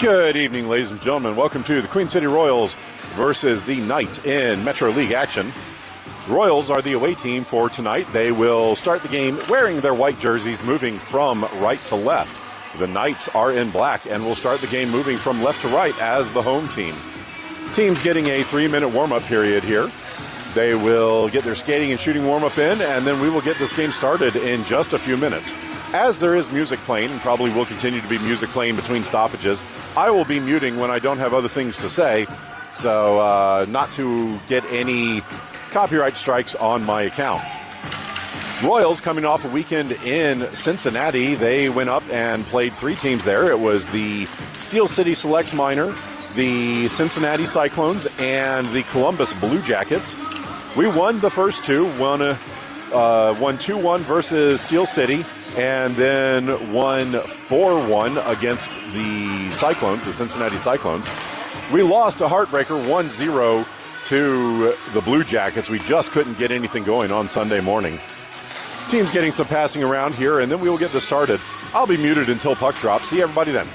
Good evening, ladies and gentlemen. Welcome to the Queen City Royals versus the Knights in Metro League action. Royals are the away team for tonight. They will start the game wearing their white jerseys, moving from right to left. The Knights are in black and will start the game moving from left to right as the home team. Team's getting a 3-minute warm-up period here. They will get their skating and shooting warm-up in, and then we will get this game started in just a few minutes. As there is music playing, and probably will continue to be music playing between stoppages, I will be muting when I don't have other things to say, so not to get any copyright strikes on my account. Royals coming off a weekend in Cincinnati. They went up and played 3 teams there. It was the Steel City Selects Minor, the Cincinnati Cyclones, and the Columbus Blue Jackets. We won the first 2, won 2-1 versus Steel City, and then won 4-1 against the Cyclones, the Cincinnati Cyclones. We lost a heartbreaker 1-0 to the Blue Jackets. We just couldn't get anything going on Sunday morning. Team's getting some passing around here, and then we will get this started. I'll be muted until puck drops. See everybody then.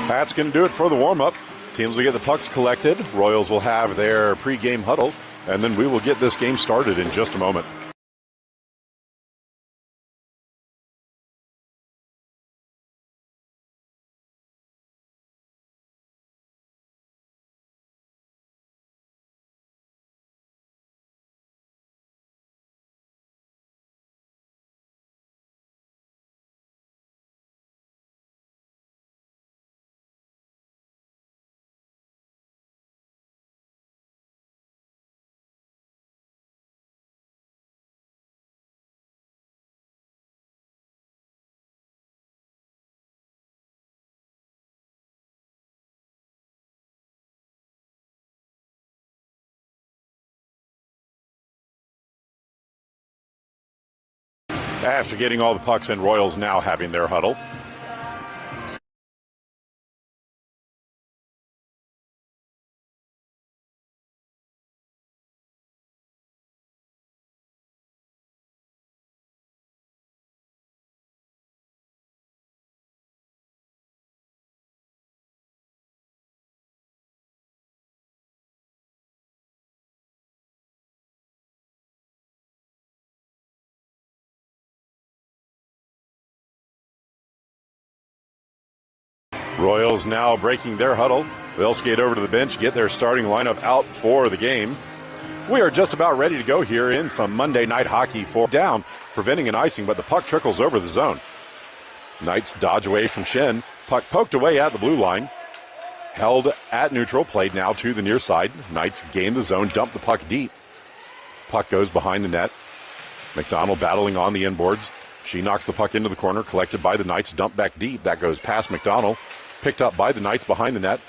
That's going to do it for the warm-up. Teams will get the pucks collected. Royals will have their pre-game huddle, and then we will get this game started in just a moment. After getting all the pucks in, Royals now having their huddle. Royals now breaking their huddle. They'll skate over to the bench, get their starting lineup out for the game. We are just about ready to go here in some Monday night hockey. For down, preventing an icing, but the puck trickles over the zone. Knights dodge away from Shen. Puck poked away at the blue line. Held at neutral, played now to the near side. Knights gain the zone, dump the puck deep. Puck goes behind the net. McDonald battling on the inboards. She knocks the puck into the corner, collected by the Knights, dumped back deep. That goes past McDonald. Picked up by the Knights behind the net.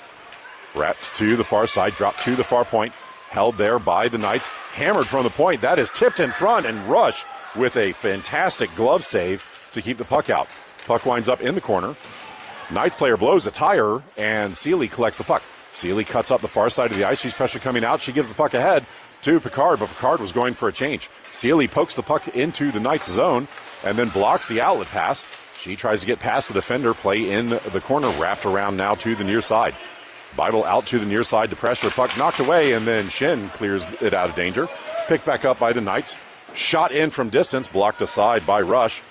Wrapped to the far side, dropped to the far point. Held there by the Knights. Hammered from the point. That is tipped in front, and Rush with a fantastic glove save to keep the puck out. Puck winds up in the corner. Knights player blows a tire, and Seeley collects the puck. Seeley cuts up the far side of the ice. She's pressure coming out. She gives the puck ahead to Picard, but Picard was going for a change. Seeley pokes the puck into the Knights zone and then blocks the outlet pass. She tries to get past the defender. Play in the corner, wrapped around now to the near side. Bible out to the near side to pressure. Puck knocked away, and then Shin clears it out of danger. Picked back up by the Knights. Shot in from distance, blocked aside by Rush.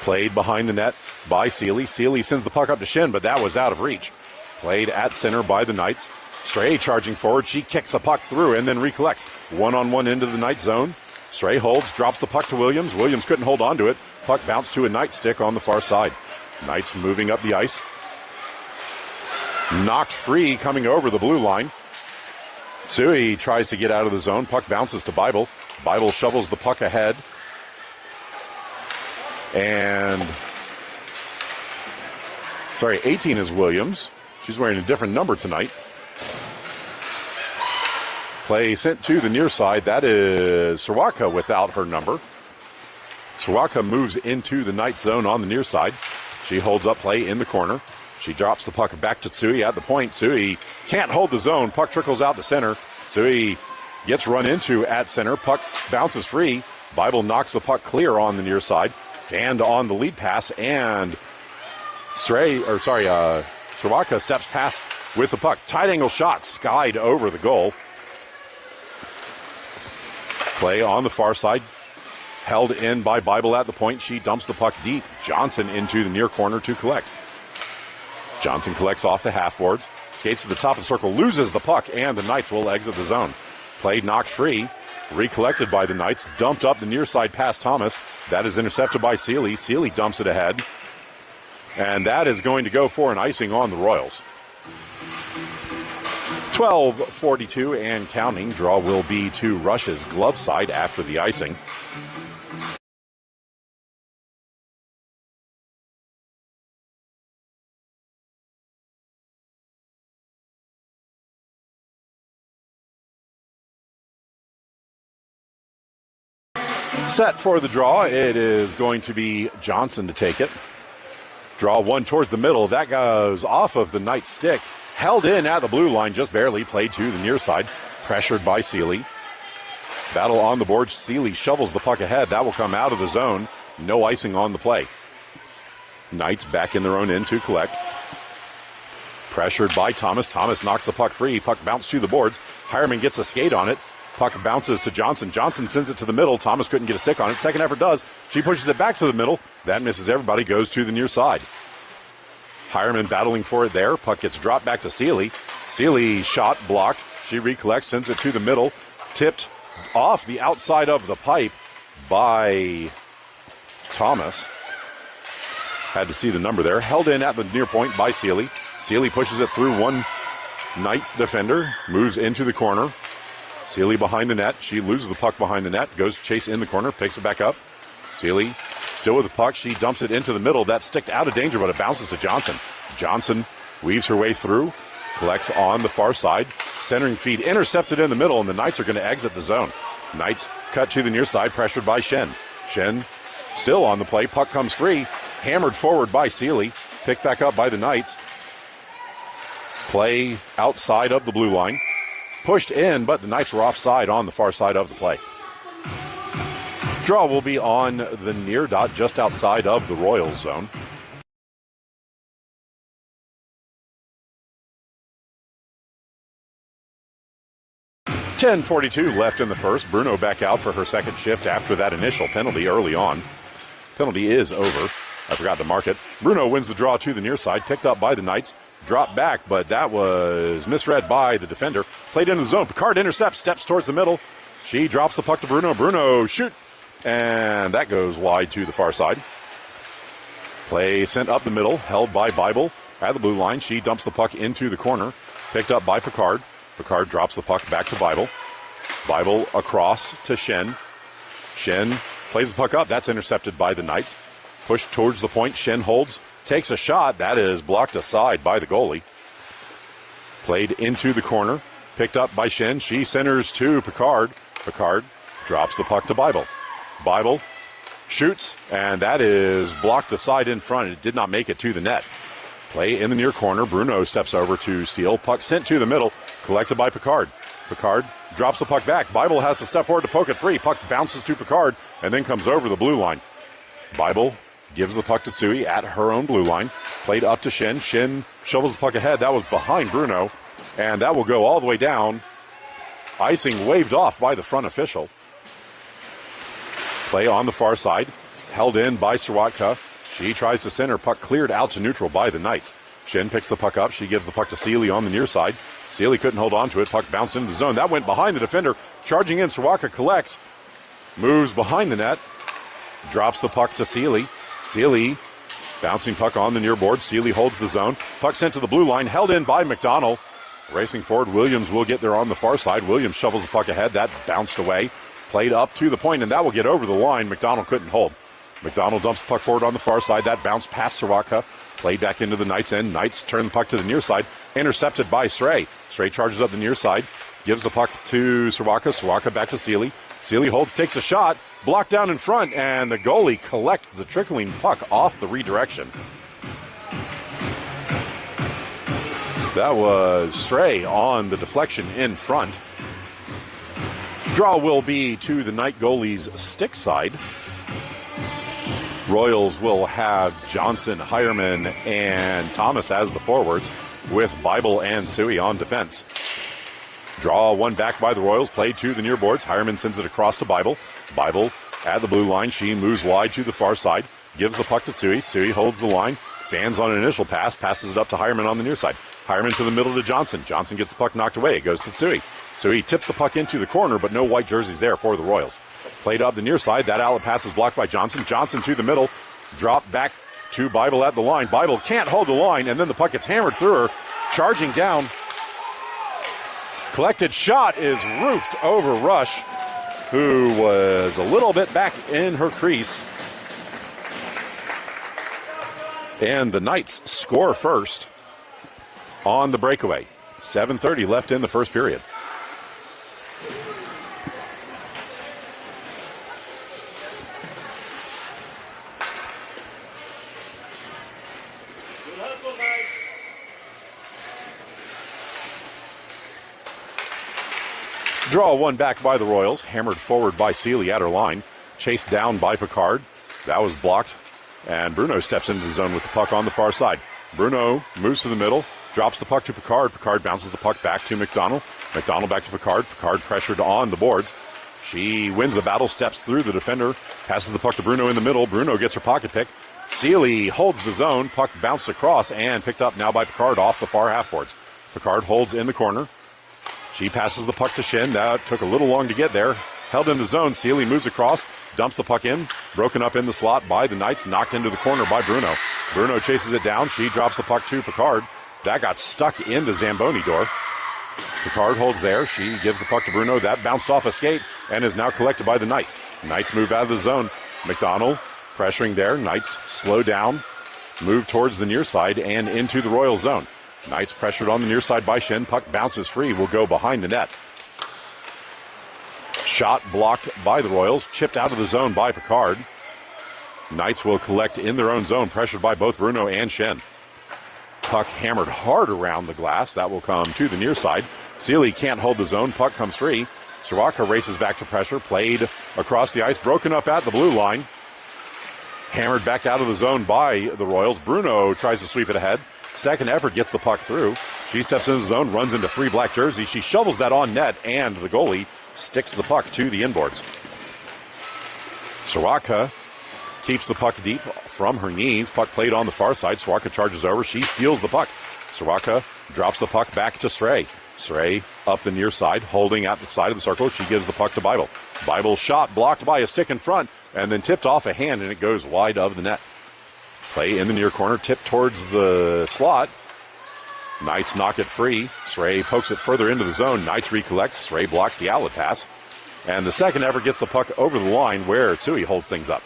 Played behind the net by Seeley. Seeley sends the puck up to Shin, but that was out of reach. Played at center by the Knights. Stray charging forward. She kicks the puck through and then recollects. One-on-one into the Knights zone. Stray holds, drops the puck to Williams. Williams couldn't hold on to it. Puck bounced to a Knights stick on the far side. Knights moving up the ice. Knocked free coming over the blue line. Tsui tries to get out of the zone. Puck bounces to Bible. Bible shovels the puck ahead. And 18 is Williams. She's wearing a different number tonight. Play sent to the near side. That is Sawaka without her number. Sawaka moves into the Knights zone on the near side. She holds up play in the corner. She drops the puck back to Tsui at the point. Tsui can't hold the zone. Puck trickles out to center. Tsui gets run into at center. Puck bounces free. Bible knocks the puck clear on the near side. Fanned on the lead pass, and Sawaka steps past with the puck. Tight angle shot skied over the goal. Play on the far side. Held in by Bible at the point. She dumps the puck deep. Johnson into the near corner to collect. Johnson collects off the half boards. Skates to the top of the circle. Loses the puck, and the Knights will exit the zone. Play knocked free. Recollected by the Knights. Dumped up the near side past Thomas. That is intercepted by Seeley. Seeley dumps it ahead. And that is going to go for an icing on the Royals. 12:42 and counting. Draw will be to Rush's glove side after the icing. Set for the draw. It is going to be Johnson to take it. Draw one towards the middle. That goes off of the Knights stick. Held in at the blue line, just barely. Played to the near side. Pressured by Seeley. Battle on the board. Seeley shovels the puck ahead. That will come out of the zone. No icing on the play. Knights back in their own end to collect. Pressured by Thomas. Thomas knocks the puck free. Puck bounced to the boards. Hireman gets a skate on it. Puck bounces to Johnson. Johnson sends it to the middle. Thomas couldn't get a stick on it. Second effort does. She pushes it back to the middle. That misses everybody. Goes to the near side. Hireman battling for it there. Puck gets dropped back to Seeley. Seeley shot blocked. She recollects, sends it to the middle. Tipped off the outside of the pipe by Thomas. Had to see the number there. Held in at the near point by Seeley. Seeley pushes it through one Knight defender. Moves into the corner. Seeley behind the net. She loses the puck behind the net. Goes to chase in the corner. Picks it back up. Seeley still with the puck. She dumps it into the middle. That sticked out of danger, but it bounces to Johnson. Johnson weaves her way through. Collects on the far side. Centering feed intercepted in the middle, and the Knights are going to exit the zone. Knights cut to the near side, pressured by Shen. Shen still on the play. Puck comes free. Hammered forward by Seeley. Picked back up by the Knights. Play outside of the blue line. Pushed in, but the Knights were offside on the far side of the play. Draw will be on the near dot just outside of the Royals zone. .10:42 left in the first. Bruno back out for her second shift after that initial penalty early on. Penalty is over. I forgot to mark it. Bruno wins the draw to the near side, picked up by the Knights. Dropped back, but that was misread by the defender. Played into the zone. Picard intercepts, steps towards the middle. She drops the puck to Bruno. Bruno, shoot. And that goes wide to the far side. Play sent up the middle, held by Bible at the blue line. She dumps the puck into the corner. Picked up by Picard. Picard drops the puck back to Bible. Bible across to Shen. Shen plays the puck up. That's intercepted by the Knights. Pushed towards the point. Shen holds. takes a shot. That is blocked aside by the goalie. Played into the corner. Picked up by Shen. She centers to Picard. Picard drops the puck to Bible. Bible shoots, and that is blocked aside in front. It did not make it to the net. Play in the near corner. Bruno steps over to steal. Puck sent to the middle. Collected by Picard. Picard drops the puck back. Bible has to step forward to poke it free. Puck bounces to Picard and then comes over the blue line. Bible gives the puck to Tsui at her own blue line. Played up to Shin. Shin shovels the puck ahead. That was behind Bruno, and that will go all the way down. Icing waved off by the front official. Play on the far side. Held in by Sorotka. She tries to center. Puck cleared out to neutral by the Knights. Shin picks the puck up. She gives the puck to Seeley on the near side. Seeley couldn't hold on to it. Puck bounced into the zone. That went behind the defender. Charging in, Sorotka collects. Moves behind the net. Drops the puck to Seeley. Seeley bouncing puck on the near board. Seeley holds the zone. Puck sent to the blue line. Held in by McDonald. Racing forward, Williams will get there on the far side. Williams shovels the puck ahead. That bounced away. Played up to the point, and that will get over the line. McDonald couldn't hold. McDonald dumps the puck forward on the far side. That bounced past Sorotka. Played back into the Knights' end. Knights turn the puck to the near side. Intercepted by Stray. Stray charges up the near side. Gives the puck to Sorotka. Sorotka back to Seeley. Seeley holds, takes a shot. Blocked down in front, and the goalie collects the trickling puck off the redirection. That was Stray on the deflection in front. Draw will be to the Knight goalie's stick side. Royals will have Johnson, Hireman, and Thomas as the forwards, with Bible and Tsui on defense. Draw one back by the Royals, played to the near boards. Hireman sends it across to Bible. Bible at the blue line. She moves wide to the far side, gives the puck to Tsui. Tsui holds the line, fans on an initial pass, passes it up to Hireman on the near side. Hireman to the middle to Johnson. Johnson gets the puck knocked away. It goes to Tsui. Tsui tips the puck into the corner, but no white jerseys there for the Royals. Played up the near side. That outlet pass is blocked by Johnson. Johnson to the middle. Drop back to Bible at the line. Bible can't hold the line, and then the puck gets hammered through her. Charging down. Collected shot is roofed over Rush, who was a little bit back in her crease. And the Knights score first on the breakaway. 7:30 left in the first period. Draw one back by the Royals. Hammered forward by Seeley at her line. Chased down by Picard. That was blocked. And Bruno steps into the zone with the puck on the far side. Bruno moves to the middle. Drops the puck to Picard. Picard bounces the puck back to McDonald. McDonald back to Picard. Picard pressured on the boards. She wins the battle, steps through the defender. Passes the puck to Bruno in the middle. Bruno gets her pocket pick. Seeley holds the zone. Puck bounced across and picked up now by Picard off the far half boards. Picard holds in the corner. She passes the puck to Shin. That took a little long to get there. Held in the zone. Seeley moves across, dumps the puck in. Broken up in the slot by the Knights. Knocked into the corner by Bruno. Bruno chases it down. She drops the puck to Picard. That got stuck in the Zamboni door. Picard holds there. She gives the puck to Bruno. That bounced off a skate and is now collected by the Knights. Knights move out of the zone. McDonald pressuring there. Knights slow down. Move towards the near side and into the Royal zone. Knights pressured on the near side by Shen. Puck bounces free. Will go behind the net. Shot blocked by the Royals. Chipped out of the zone by Picard. Knights will collect in their own zone. Pressured by both Bruno and Shen. Puck hammered hard around the glass. That will come to the near side. Seeley can't hold the zone. Puck comes free. Sorotka races back to pressure. Played across the ice. Broken up at the blue line. Hammered back out of the zone by the Royals. Bruno tries to sweep it ahead. Second effort gets the puck through. She steps into the zone, runs into three black jerseys. She shovels that on net, and the goalie sticks the puck to the inboards. Sorotka keeps the puck deep from her knees. Puck played on the far side. Sorotka charges over. She steals the puck. Sorotka drops the puck back to Stray. Stray up the near side, holding at the side of the circle. She gives the puck to Bible. Bible shot blocked by a stick in front, and then tipped off a hand, and it goes wide of the net. Play in the near corner, tipped towards the slot. Knights knock it free. Stray pokes it further into the zone. Knights recollect. Stray blocks the outlet pass. And the second effort gets the puck over the line where Tsui holds things up.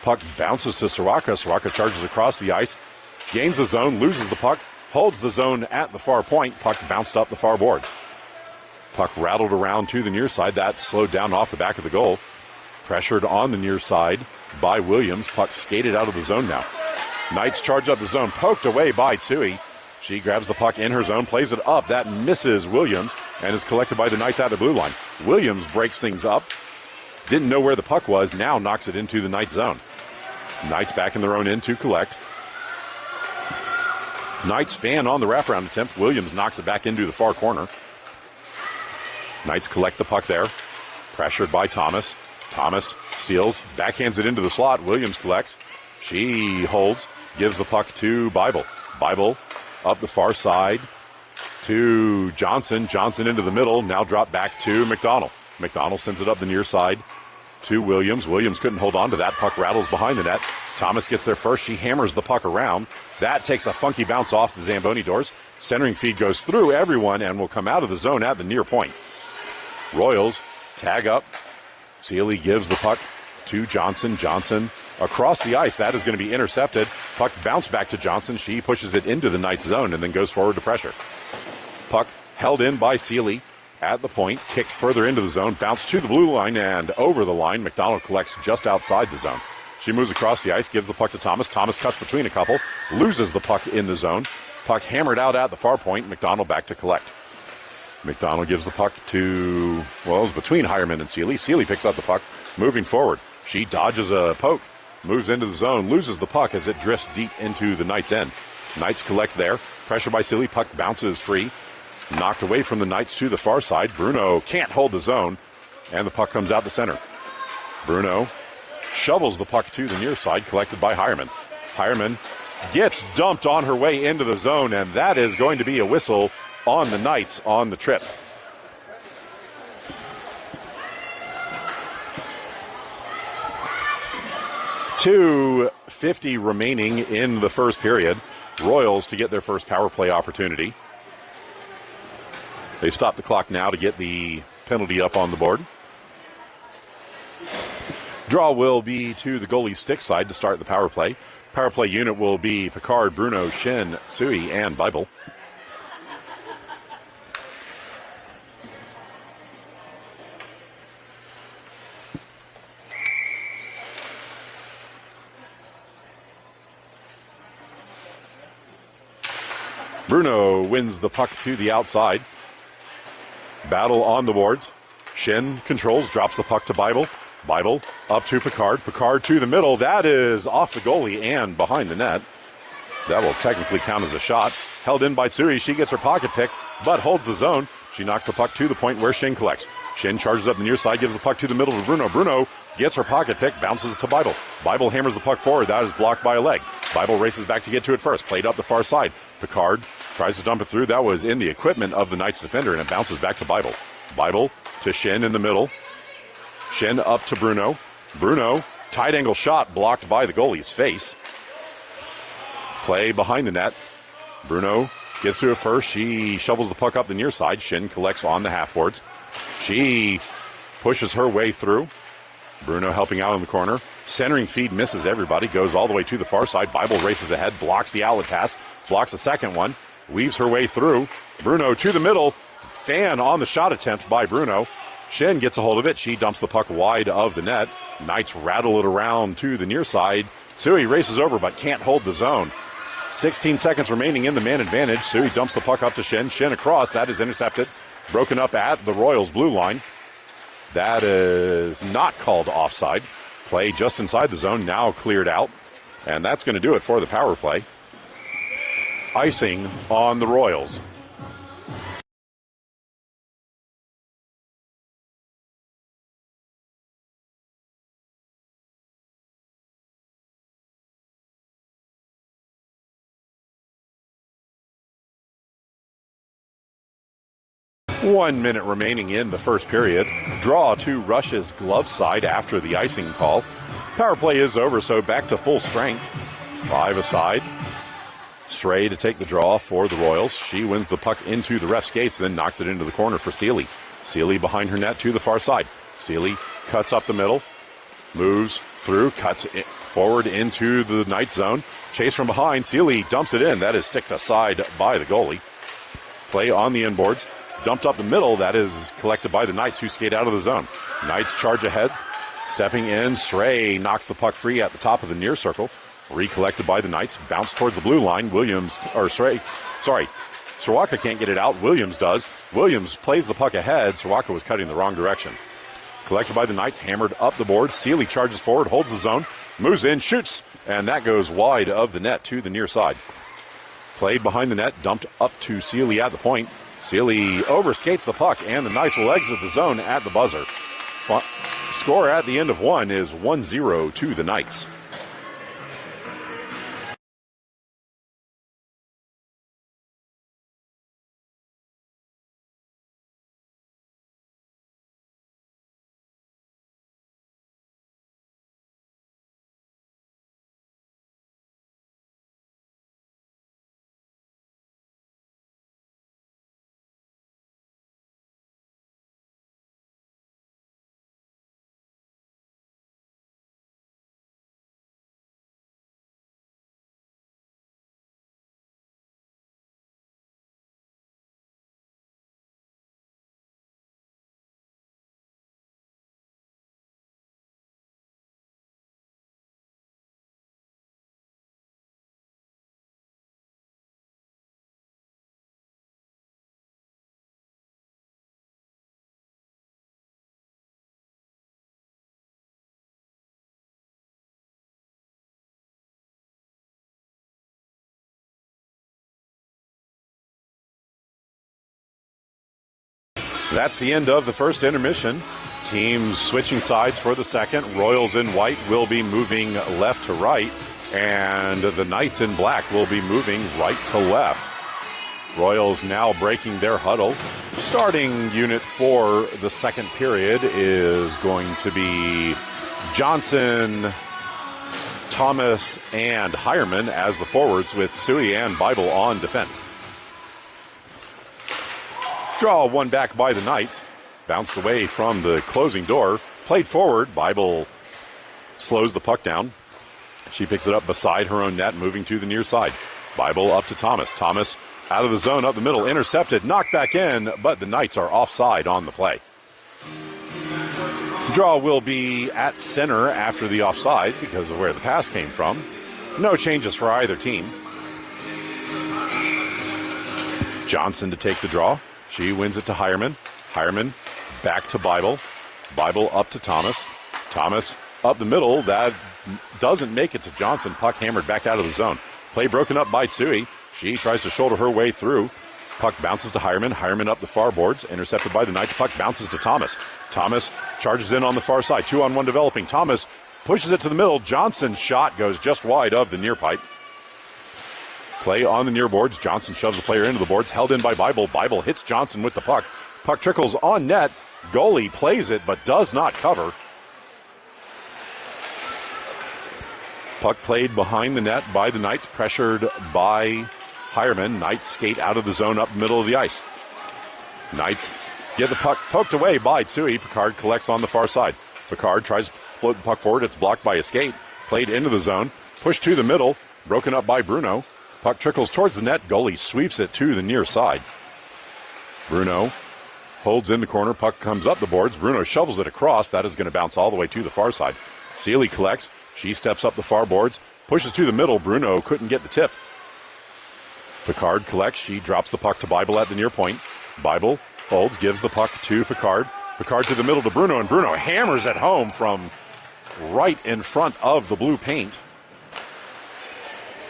Puck bounces to Sorotka. Sorotka charges across the ice. gains the zone, loses the puck, holds the zone at the far point. Puck bounced up the far boards. Puck rattled around to the near side. That slowed down off the back of the goal. Pressured on the near side by Williams. Puck skated out of the zone now. Knights charge up the zone, poked away by Tsui. She grabs the puck in her zone, plays it up. That misses Williams and is collected by the Knights at the blue line. Williams breaks things up. Didn't know where the puck was. Now knocks it into the Knights zone. Knights back in their own end to collect. Knights fan on the wraparound attempt. Williams knocks it back into the far corner. Knights collect the puck there. Pressured by Thomas. Thomas steals, backhands it into the slot. Williams collects. She holds, gives the puck to Bible. Bible up the far side to Johnson. Johnson into the middle, now dropped back to McDonald. McDonald sends it up the near side to Williams. Williams couldn't hold on to that. Puck rattles behind the net. Thomas gets there first. She hammers the puck around. That takes a funky bounce off the Zamboni doors. Centering feed goes through everyone and will come out of the zone at the near point. Royals tag up. Sealy gives the puck to Johnson. Johnson across the ice. That is going to be intercepted. Puck bounced back to Johnson. She pushes it into the Knights zone and then goes forward to pressure. Puck held in by Sealy at the point. Kicked further into the zone. Bounced to the blue line and over the line. McDonald collects just outside the zone. She moves across the ice. Gives the puck to Thomas. Thomas cuts between a couple. Loses the puck in the zone. Puck hammered out at the far point. McDonald back to collect. McDonald gives the puck to, well, it was between Hireman and Sealy. Sealy picks up the puck, moving forward. She dodges a poke, moves into the zone, loses the puck as it drifts deep into the Knights' end. Knights collect there. Pressure by Sealy. Puck bounces free. Knocked away from the Knights to the far side. Bruno can't hold the zone, and the puck comes out to center. Bruno shovels the puck to the near side, collected by Hireman. Hireman gets dumped on her way into the zone, and that is going to be a whistle on the Knights on the trip. .250 remaining in the first period. Royals to get their first power play opportunity. They stop the clock now to get the penalty up on the board. Draw will be to the goalie stick side to start the power play. Power play unit will be Picard, Bruno, Shin, Tsui, and Bible. Bruno wins the puck to the outside. Battle on the boards. Shin controls, drops the puck to Bible. Bible up to Picard. Picard to the middle. That is off the goalie and behind the net. That will technically count as a shot. Held in by Tsui. She gets her pocket pick, but holds the zone. She knocks the puck to the point where Shin collects. Shin charges up the near side, gives the puck to the middle to Bruno. Bruno gets her pocket pick, bounces to Bible. Bible hammers the puck forward. That is blocked by a leg. Bible races back to get to it first. Played up the far side. Picard tries to dump it through. That was in the equipment of the Knights defender, and it bounces back to Bible. Bible to Shin in the middle. Shin up to Bruno. Bruno, tight angle shot blocked by the goalie's face. Play behind the net. Bruno gets to it first. She shovels the puck up the near side. Shin collects on the half boards. She pushes her way through. Bruno helping out in the corner. Centering feed misses everybody. Goes all the way to the far side. Bible races ahead. Blocks the outlet pass. Blocks the second one. Weaves her way through. Bruno to the middle. Fan on the shot attempt by Bruno. Shin gets a hold of it. She dumps the puck wide of the net. Knights rattle it around to the near side. Tsui races over but can't hold the zone. 16 seconds remaining in the man advantage. Tsui dumps the puck up to Shin. Shin across. That is intercepted. Broken up at the Royals' blue line. That is not called offside. Play just inside the zone. Now cleared out. And that's going to do it for the power play. Icing on the Royals. .1 minute remaining in the first period. Draw to Rush's glove side after the icing call. Power play is over, so back to full strength. 5 aside. Stray to take the draw for the Royals. She wins the puck into the ref skates, then knocks it into the corner for Sealy. Sealy behind her net to the far side. Sealy cuts up the middle, moves through, cuts it Forward into the Knights zone. Chase from behind. Sealy dumps it in. That is sticked aside by the goalie. Play on the inboards. Dumped up the middle. That is collected by the Knights, who skate out of the zone. Knights charge ahead. Stepping in. Sray knocks the puck free at the top of the near circle. Recollected by the Knights. Bounce towards the blue line. Srawaka can't get it out. Williams does. Williams plays the puck ahead. Srawaka was cutting the wrong direction. Collected by the Knights. Hammered up the board. Sealy charges forward. Holds the zone. Moves in. Shoots. And that goes wide of the net to the near side. Played behind the net. Dumped up to Sealy at the point. Sealy overskates the puck. And the Knights will exit the zone at the buzzer. Score at the end of one is 1-0 to the Knights. That's the end of the first intermission. Teams switching sides for the second. Royals in white will be moving left to right, and the Knights in black will be moving right to left. Royals now breaking their huddle. Starting unit for the second period is going to be Johnson, Thomas, and Hireman as the forwards, with Sui and Bible on defense. Draw one back by the Knights. Bounced away from the closing door. Played forward. Bible slows the puck down. She picks it up beside her own net, moving to the near side. Bible up to Thomas. Thomas out of the zone, up the middle, intercepted, knocked back in, but the Knights are offside on the play. Draw will be at center after the offside because of where the pass came from. No changes for either team. Johnson to take the draw. She wins it to Hireman. Hireman back to Bible. Bible up to Thomas. Thomas up the middle. That doesn't make it to Johnson. Puck hammered back out of the zone. Play broken up by Tsui. She tries to shoulder her way through. Puck bounces to Hireman. Hireman up the far boards. Intercepted by the Knights. Puck bounces to Thomas. Thomas charges in on the far side. 2-on-1 developing. Thomas pushes it to the middle. Johnson's shot goes just wide of the near pipe. Play on the near boards. Johnson shoves the player into the boards. Held in by Bible. Bible hits Johnson with the puck. Puck trickles on net. Goalie plays it but does not cover. Puck played behind the net by the Knights. Pressured by Hireman. Knights skate out of the zone up the middle of the ice. Knights get the puck poked away by Tsui. Picard collects on the far side. Picard tries to float the puck forward. It's blocked by a skate. Played into the zone. Pushed to the middle. Broken up by Bruno. Puck trickles towards the net. Goalie sweeps it to the near side. Bruno holds in the corner. Puck comes up the boards. Bruno shovels it across. That is going to bounce all the way to the far side. Sealy collects. She steps up the far boards. Pushes to the middle. Bruno couldn't get the tip. Picard collects. She drops the puck to Bible at the near point. Bible holds. Gives the puck to Picard. Picard to the middle to Bruno. And Bruno hammers it home from right in front of the blue paint.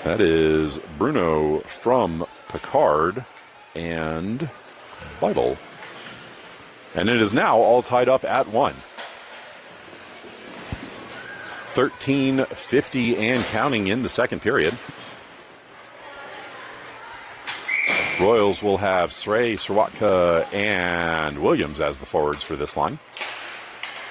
That is Bruno from Picard and Bible. And it is now all tied up at 1. 13:50 and counting in the second period. Royals will have Sray, Srawatka, and Williams as the forwards for this line.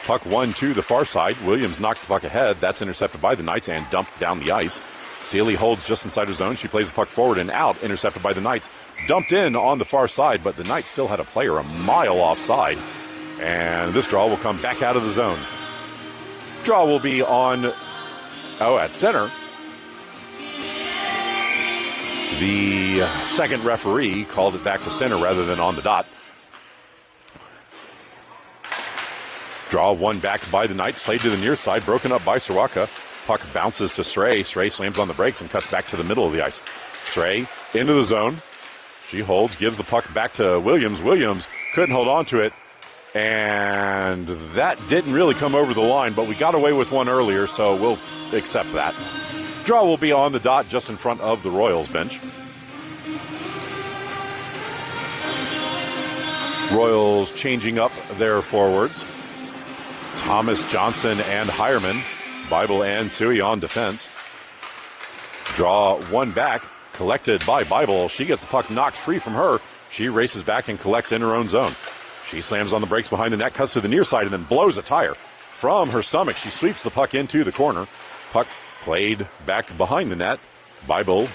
Puck won to the far side. Williams knocks the puck ahead. That's intercepted by the Knights and dumped down the ice. Sealy holds just inside her zone. She plays the puck forward and out, intercepted by the Knights. Dumped in on the far side, but the Knights still had a player a mile offside. And this draw will come back out of the zone. Draw will be on at center. The second referee called it back to center rather than on the dot. Draw one back by the Knights, played to the near side, broken up by Soroka. Puck bounces to Stray. Stray slams on the brakes and cuts back to the middle of the ice. Stray into the zone. She holds, gives the puck back to Williams. Williams couldn't hold on to it, and that didn't really come over the line, but we got away with one earlier, so we'll accept that. Draw will be on the dot just in front of the Royals bench. Royals changing up their forwards. Thomas, Johnson, and Hireman. Bible and Tsui on defense. Draw one back, collected by Bible. She gets the puck knocked free from her. She races back and collects in her own zone. She slams on the brakes behind the net, cuts to the near side, and then blows a tire. From her stomach, she sweeps the puck into the corner. Puck played back behind the net. Bible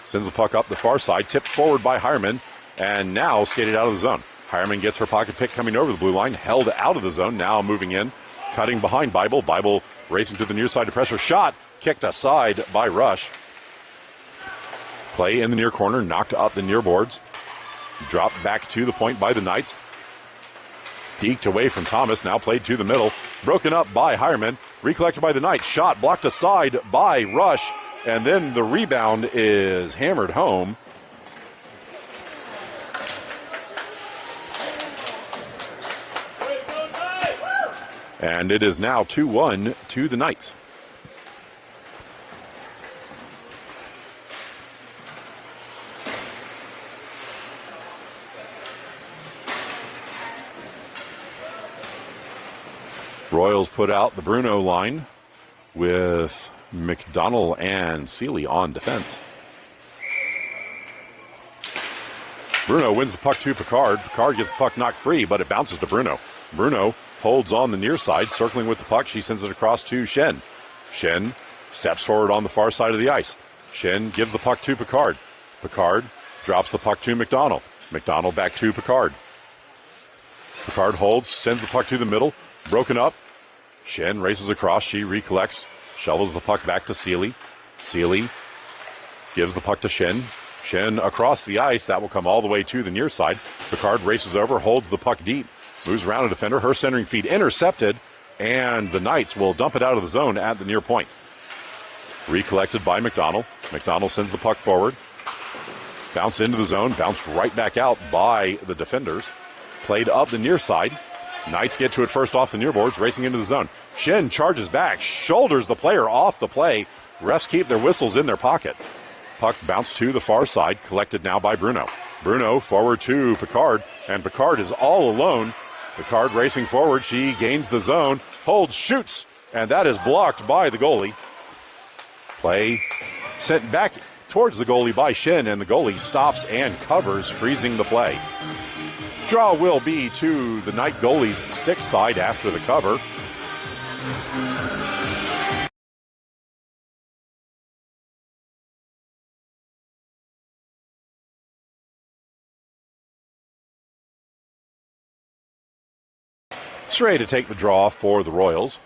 sends the puck up the far side, tipped forward by Hireman, and now skated out of the zone. Hireman gets her pocket pick coming over the blue line, held out of the zone, now moving in, cutting behind Bible. Bible racing to the near side to pressure. Shot kicked aside by Rush. Play in the near corner, knocked up the near boards. Dropped back to the point by the Knights. Deked away from Thomas, now played to the middle. Broken up by Hireman. Recollected by the Knights. Shot blocked aside by Rush. And then the rebound is hammered home. And it is now 2-1 to the Knights. Royals put out the Bruno line with McDonald and Seeley on defense. Bruno wins the puck to Picard. Picard gets the puck knocked free, but it bounces to Bruno. Bruno holds on the near side, circling with the puck. She sends it across to Shen. Shen steps forward on the far side of the ice. Shen gives the puck to Picard. Picard drops the puck to McDonald. McDonald back to Picard. Picard holds, sends the puck to the middle. Broken up. Shen races across. She recollects. Shovels the puck back to Seeley. Seeley gives the puck to Shen. Shen across the ice. That will come all the way to the near side. Picard races over, holds the puck deep. Moves around a defender. Her centering feed intercepted. And the Knights will dump it out of the zone at the near point. Recollected by McDonald. McDonald sends the puck forward. Bounce into the zone. Bounce right back out by the defenders. Played up the near side. Knights get to it first off the near boards, racing into the zone. Shen charges back, shoulders the player off the play. Refs keep their whistles in their pocket. Puck bounced to the far side, collected now by Bruno. Bruno forward to Picard, and Picard is all alone. Picard racing forward, she gains the zone, holds, shoots, and that is blocked by the goalie. Play sent back towards the goalie by Shen, and the goalie stops and covers, freezing the play. Draw will be to the Knight goalie's stick side after the cover. Stray to take the draw for the Royals.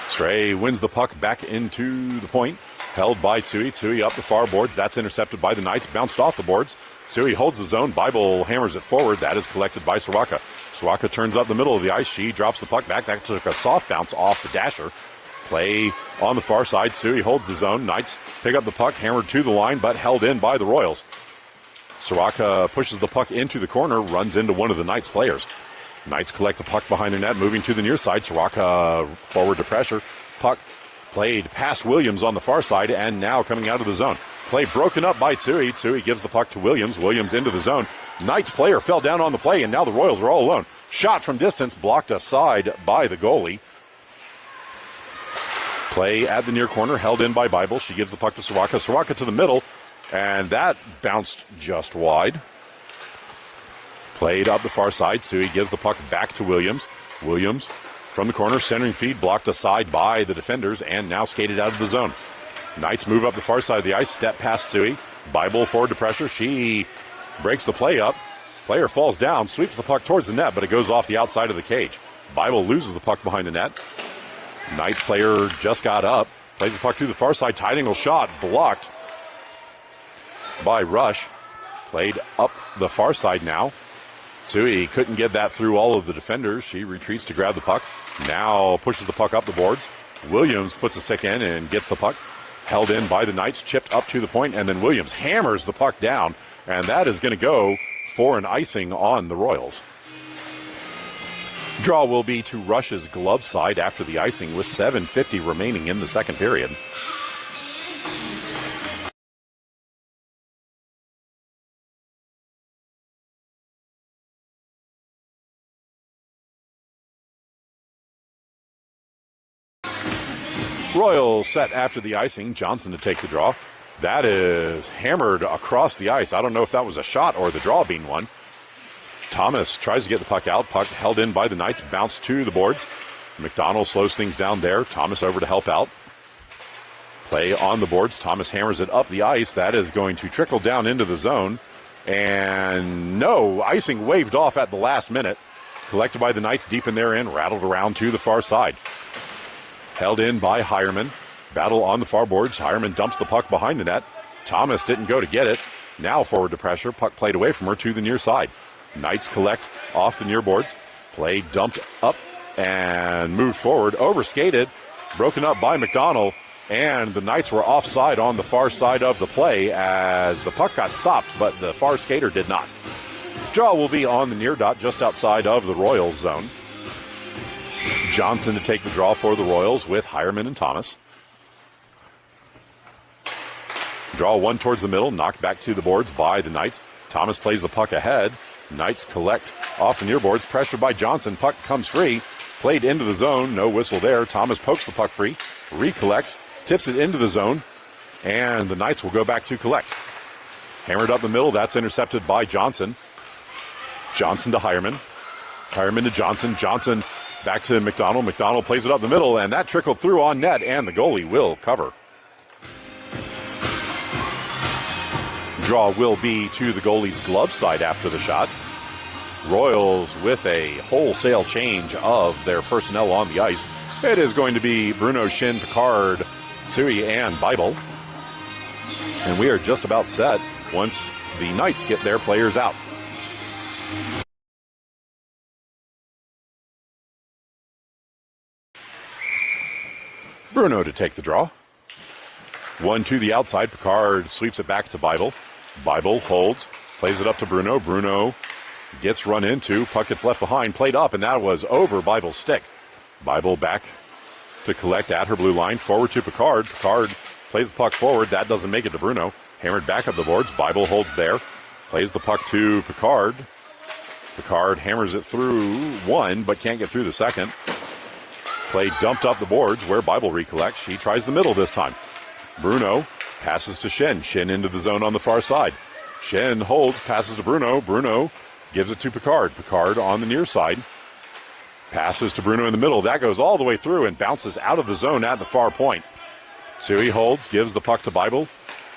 Stray wins the puck back into the point. Held by Tsui. Tsui up the far boards. That's intercepted by the Knights. Bounced off the boards. Tsui holds the zone. Bible hammers it forward. That is collected by Soroka. Soroka turns up the middle of the ice. She drops the puck back. That took a soft bounce off the dasher. Play on the far side. Tsui holds the zone. Knights pick up the puck. Hammered to the line, but held in by the Royals. Soroka pushes the puck into the corner. Runs into one of the Knights players. Knights collect the puck behind the net. Moving to the near side. Soroka forward to pressure. Puck played past Williams on the far side, and now coming out of the zone. Play broken up by Tsui. Tsui gives the puck to Williams. Williams into the zone. Knights player fell down on the play, and now the Royals are all alone. Shot from distance, blocked aside by the goalie. Play at the near corner, held in by Bible. She gives the puck to Soroka. Soroka to the middle, and that bounced just wide. Played up the far side. Tsui gives the puck back to Williams. Williams from the corner, centering feed, blocked aside by the defenders, and now skated out of the zone. Knights move up the far side of the ice, step past Tsui. Bible forward to pressure. She breaks the play up. Player falls down, sweeps the puck towards the net, but it goes off the outside of the cage. Bible loses the puck behind the net. Knights player just got up. Plays the puck to the far side. Tight angle shot blocked by Rush. Played up the far side now. Sui couldn't get that through all of the defenders. She retreats to grab the puck. Now pushes the puck up the boards. Williams puts the stick in and gets the puck. Held in by the Knights, chipped up to the point, and then Williams hammers the puck down, and that is going to go for an icing on the Royals. Draw will be to Rush's glove side after the icing with 7:50 remaining in the second period. Royals set after the icing. Johnson to take the draw. That is hammered across the ice. I don't know if that was a shot or the draw being won. Thomas tries to get the puck out. Puck held in by the Knights. Bounced to the boards. McDonald slows things down there. Thomas over to help out. Play on the boards. Thomas hammers it up the ice. That is going to trickle down into the zone. And no, icing waved off at the last minute. Collected by the Knights deep in their end. Rattled around to the far side. Held in by Hireman. Battle on the far boards. Hireman dumps the puck behind the net. Thomas didn't go to get it. Now forward to pressure. Puck played away from her to the near side. Knights collect off the near boards. Play dumped up and moved forward. Overskated. Broken up by McDonald. And the Knights were offside on the far side of the play as the puck got stopped, but the far skater did not. Draw will be on the near dot just outside of the Royals zone. Johnson to take the draw for the Royals with Hireman and Thomas. Draw one towards the middle, knocked back to the boards by the Knights. Thomas plays the puck ahead. Knights collect off the near boards, pressured by Johnson. Puck comes free, played into the zone, no whistle there. Thomas pokes the puck free, recollects, tips it into the zone, and the Knights will go back to collect. Hammered up the middle, that's intercepted by Johnson. Johnson to Hireman. Hireman to Johnson. Johnson back to McDonald. McDonald plays it up the middle, and that trickled through on net, and the goalie will cover. Draw will be to the goalie's glove side after the shot. Royals with a wholesale change of their personnel on the ice. It is going to be Bruno, Shin, Picard, Sui, and Bible. And we are just about set once the Knights get their players out. Bruno to take the draw. One to the outside. Picard sweeps it back to Bible. Bible holds, plays it up to Bruno. Bruno gets run into. Puck gets left behind, played up, and that was over Bible's stick. Bible back to collect at her blue line. Forward to Picard. Picard plays the puck forward. That doesn't make it to Bruno. Hammered back up the boards. Bible holds there. Plays the puck to Picard. Picard hammers it through one, but can't get through the second. Play dumped up the boards where Bible recollects. She tries the middle this time. Bruno passes to Shin. Shin into the zone on the far side. Shin holds, passes to Bruno. Bruno gives it to Picard. Picard on the near side. Passes to Bruno in the middle. That goes all the way through and bounces out of the zone at the far point. Sui holds, gives the puck to Bible.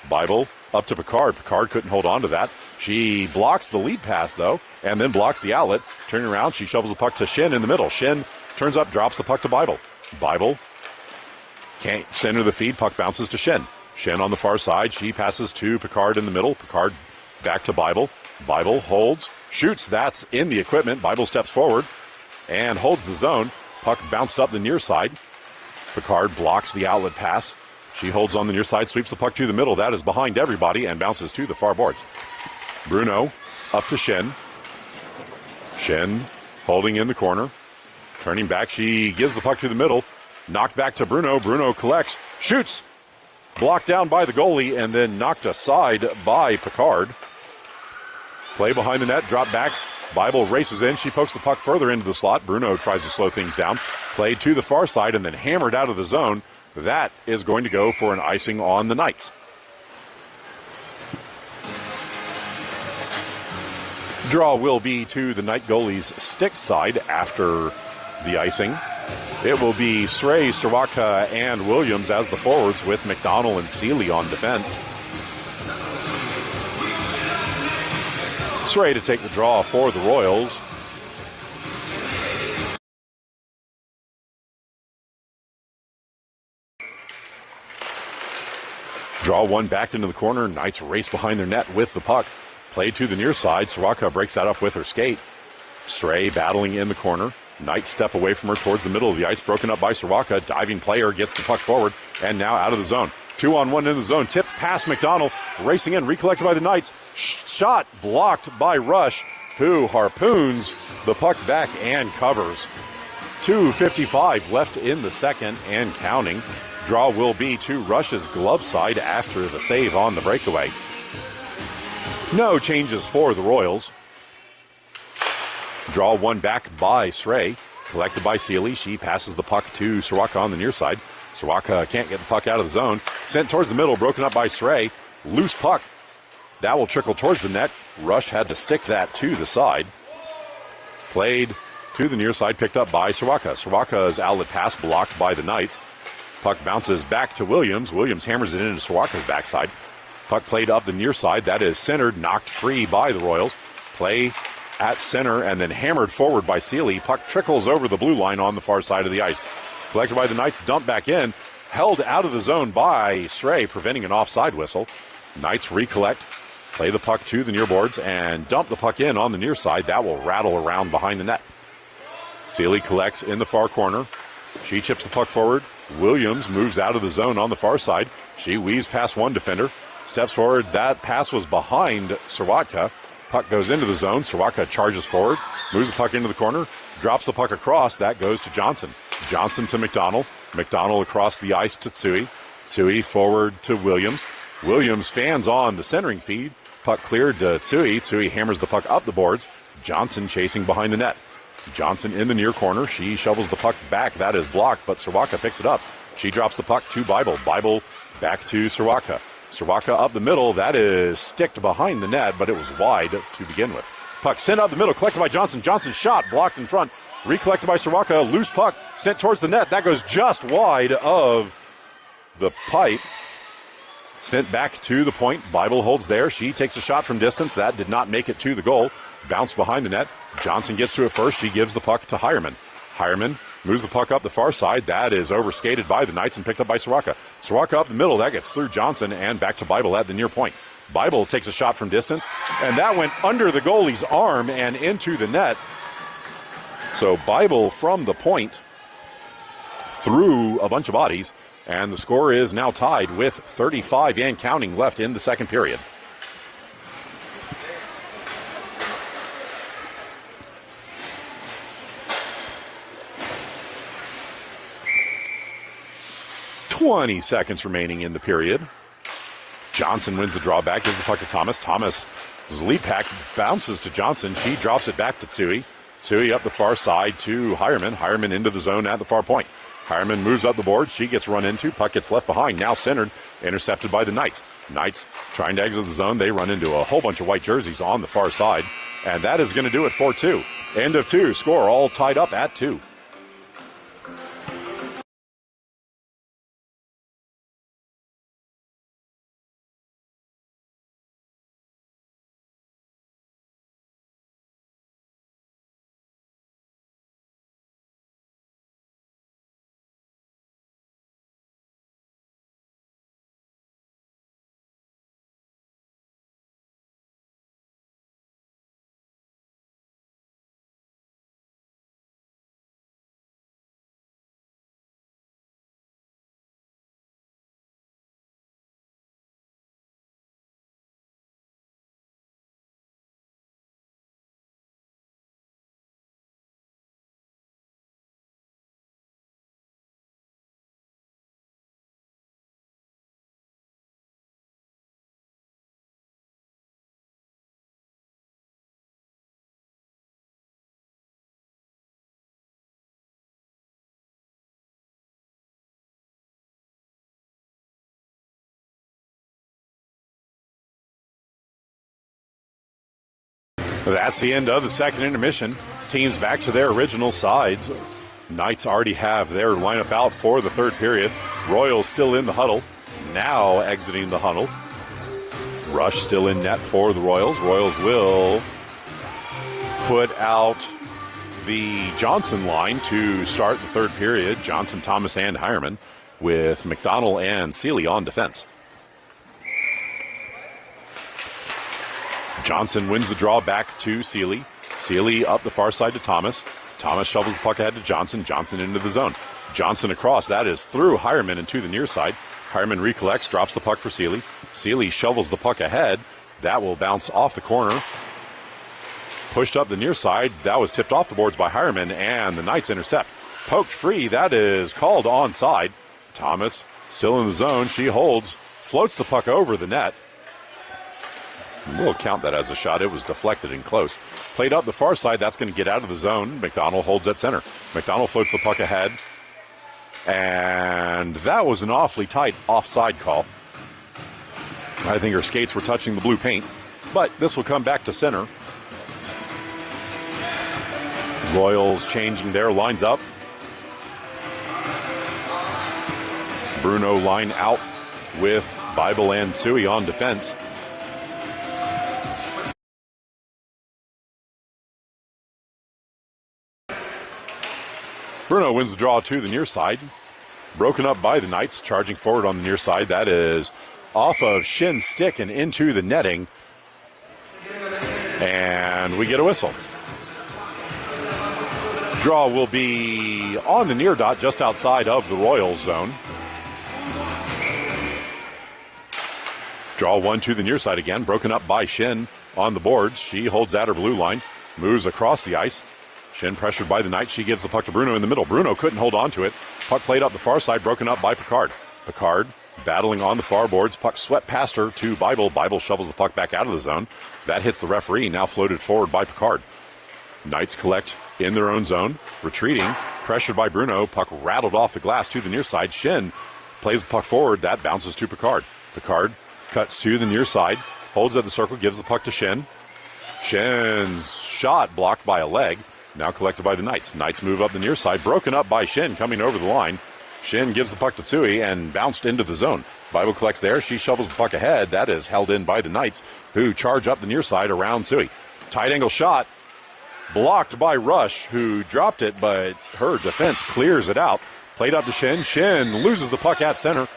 Bible up to Picard. Picard couldn't hold on to that. She blocks the lead pass, though, and then blocks the outlet. Turning around, she shovels the puck to Shin in the middle. Shin turns up, drops the puck to Bible. Bible can't center the feed. Puck bounces to Shin. Shin on the far side. She passes to Picard in the middle. Picard back to Bible. Bible holds, shoots. That's in the equipment. Bible steps forward and holds the zone. Puck bounced up the near side. Picard blocks the outlet pass. She holds on the near side, sweeps the puck to the middle. That is behind everybody and bounces to the far boards. Bruno up to Shin. Shin holding in the corner. Turning back, she gives the puck to the middle. Knocked back to Bruno. Bruno collects, shoots. Blocked down by the goalie and then knocked aside by Picard. Play behind the net, drop back. Bible races in. She pokes the puck further into the slot. Bruno tries to slow things down. Played to the far side and then hammered out of the zone. That is going to go for an icing on the Knights. Draw will be to the Knight goalie's stick side after the icing. It will be Srey, Srivaka, and Williams as the forwards with McDonald and Seeley on defense. Srey to take the draw for the Royals. Draw one back into the corner. Knights race behind their net with the puck. Played to the near side. Soroka breaks that up with her skate. Stray battling in the corner. Knights step away from her towards the middle of the ice. Broken up by Soroka. Diving player gets the puck forward and now out of the zone. 2-on-1 in the zone. Tipped past McDonald. Racing in. Recollected by the Knights. Shot blocked by Rush, who harpoons the puck back and covers. 2:55 left in the second and counting. Draw will be to Rush's glove side after the save on the breakaway. No changes for the Royals. Draw one back by Stray. Collected by Sealy. She passes the puck to Soroka on the near side. Soroka can't get the puck out of the zone. Sent towards the middle. Broken up by Stray. Loose puck. That will trickle towards the net. Rush had to stick that to the side. Played to the near side. Picked up by Soroka. Soroka's outlet pass blocked by the Knights. Puck bounces back to Williams. Williams hammers it into Soroka's backside. Puck played up the near side. That is centered, knocked free by the Royals. Play at center and then hammered forward by Sealy. Puck trickles over the blue line on the far side of the ice. Collected by the Knights, dumped back in. Held out of the zone by Stray, preventing an offside whistle. Knights recollect, play the puck to the near boards, and dump the puck in on the near side. That will rattle around behind the net. Sealy collects in the far corner. She chips the puck forward. Williams moves out of the zone on the far side. She weaves past one defender. Steps forward. That pass was behind Soroka. Puck goes into the zone. Soroka charges forward. Moves the puck into the corner. Drops the puck across. That goes to Johnson. Johnson to McDonald. McDonald across the ice to Tsui. Tsui forward to Williams. Williams fans on the centering feed. Puck cleared to Tsui. Tsui hammers the puck up the boards. Johnson chasing behind the net. Johnson in the near corner. She shovels the puck back. That is blocked, but Soroka picks it up. She drops the puck to Bible. Bible back to Soroka. Soroka up the middle. That is sticked behind the net, but it was wide to begin with. Puck sent up the middle, collected by Johnson. Johnson's shot blocked in front. Recollected by Soroka. Loose puck sent towards the net. That goes just wide of the pipe. Sent back to the point. Bible holds there. She takes a shot from distance. That did not make it to the goal. Bounced behind the net. Johnson gets to it first. She gives the puck to Hireman. Hireman moves the puck up the far side. That is overskated by the Knights and picked up by Soroka. Soroka up the middle. That gets through Johnson and back to Bible at the near point. Bible takes a shot from distance, and that went under the goalie's arm and into the net. So Bible from the point through a bunch of bodies, and the score is now tied with 35 and counting left in the second period. "20 seconds remaining in the period." Johnson wins the drawback, gives the puck to Thomas. Thomas' leap pack bounces to Johnson. She drops it back to Tsui. Tsui up the far side to Hireman. Hireman into the zone at the far point. Hireman moves up the board. She gets run into. Puck gets left behind. Now centered. Intercepted by the Knights. Knights trying to exit the zone. They run into a whole bunch of white jerseys on the far side. And that is going to do it for 2. End of 2. Score all tied up at 2. That's the end of the second intermission. Teams back to their original sides. Knights already have their lineup out for the third period. Royals still in the huddle. Now exiting the huddle. Rush still in net for the Royals. Royals will put out the Johnson line to start the third period. Johnson, Thomas, and Hireman with McDonald and Sealy on defense. Johnson wins the draw back to Seeley. Seeley up the far side to Thomas. Thomas shovels the puck ahead to Johnson. Johnson into the zone. Johnson across. That is through Hireman and to the near side. Hireman recollects, drops the puck for Seeley. Seeley shovels the puck ahead. That will bounce off the corner. Pushed up the near side. That was tipped off the boards by Hireman, and the Knights intercept. Poked free. That is called onside. Thomas still in the zone. She holds, floats the puck over the net. We'll count that as a shot. It was deflected and close. Played up the far side. That's going to get out of the zone. McDonald holds at center. McDonald floats the puck ahead. And that was an awfully tight offside call. I think her skates were touching the blue paint. But this will come back to center. Royals changing their lines up. Bruno line out with Bible and Tsui on defense. Bruno wins the draw to the near side. Broken up by the Knights, charging forward on the near side. That is off of Shin's stick and into the netting. And we get a whistle. Draw will be on the near dot just outside of the Royals zone. Draw one to the near side again, broken up by Shin on the boards. She holds at her blue line, moves across the ice. Shin pressured by the Knights. She gives the puck to Bruno in the middle. Bruno couldn't hold on to it. Puck played up the far side, broken up by Picard. Picard battling on the far boards. Puck swept past her to Bible. Bible shovels the puck back out of the zone. That hits the referee, now floated forward by Picard. Knights collect in their own zone, retreating, pressured by Bruno. Puck rattled off the glass to the near side. Shin plays the puck forward. That bounces to Picard. Picard cuts to the near side, holds at the circle, gives the puck to Shin. Shin's shot blocked by a leg. Now collected by the Knights. Knights move up the near side, broken up by Shin coming over the line. Shin gives the puck to Tsui and bounced into the zone. Bible collects there. She shovels the puck ahead. That is held in by the Knights, who charge up the near side around Tsui. Tight angle shot blocked by Rush, who dropped it, but her defense clears it out. Played up to Shin. Shin loses the puck at center.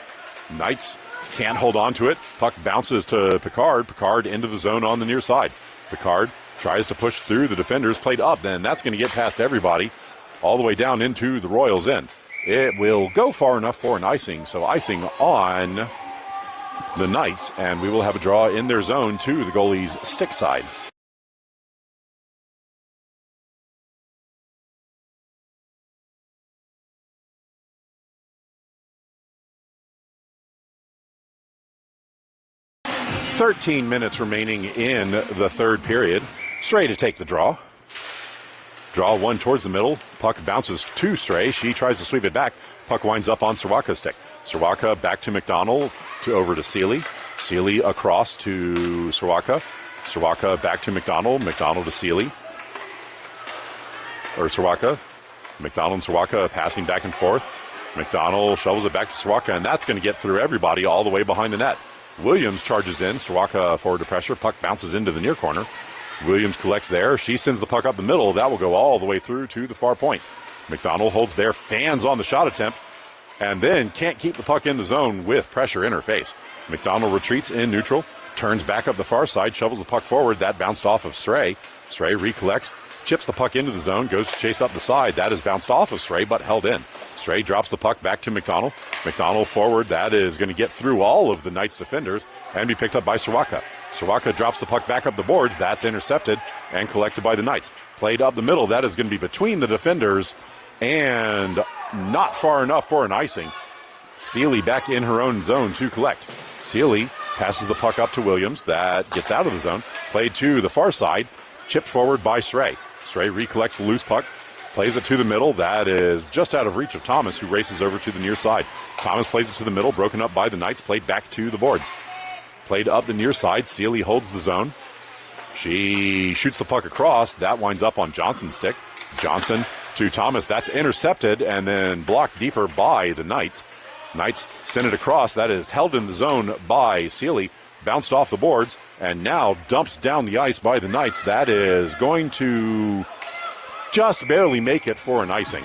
Knights can't hold on to it. Puck bounces to Picard. Picard into the zone on the near side. Picard tries to push through the defenders, played up, then that's going to get past everybody all the way down into the Royals' end. It will go far enough for an icing, so icing on the Knights, and we will have a draw in their zone to the goalie's stick side. "13 minutes remaining in the third period. Stray to take the draw. Draw one towards the middle. Puck bounces to Stray. She tries to sweep it back. Puck winds up on Sirwaka's stick. Sirwaka back to McDonald, over to Seeley. Seeley across to Sirwaka. Sirwaka back to McDonald. McDonald to Seeley. Or Sirwaka. McDonald and Sirwaka passing back and forth. McDonald shovels it back to Sirwaka, and that's going to get through everybody all the way behind the net. Williams charges in. Sirwaka forward to pressure. Puck bounces into the near corner. Williams collects there. She sends the puck up the middle. That will go all the way through to the far point. McDonald holds there, fans on the shot attempt, and then can't keep the puck in the zone with pressure in her face. McDonald retreats in neutral, turns back up the far side, shovels the puck forward. That bounced off of Stray. Stray recollects, chips the puck into the zone, goes to chase up the side. That is bounced off of Stray, but held in. Stray drops the puck back to McDonald. McDonald forward. That is going to get through all of the Knights defenders and be picked up by Sirwaka. Sirwaka drops the puck back up the boards. That's intercepted and collected by the Knights. Played up the middle. That is going to be between the defenders and not far enough for an icing. Seeley back in her own zone to collect. Seeley passes the puck up to Williams. That gets out of the zone. Played to the far side. Chipped forward by Stray. Stray recollects the loose puck. Plays it to the middle. That is just out of reach of Thomas, who races over to the near side. Thomas plays it to the middle, broken up by the Knights. Played back to the boards. Played up the near side. Seeley holds the zone. She shoots the puck across. That winds up on Johnson's stick. Johnson to Thomas. That's intercepted and then blocked deeper by the Knights. Knights send it across. That is held in the zone by Seeley. Bounced off the boards and now dumped down the ice by the Knights. That is going to just barely make it for an icing.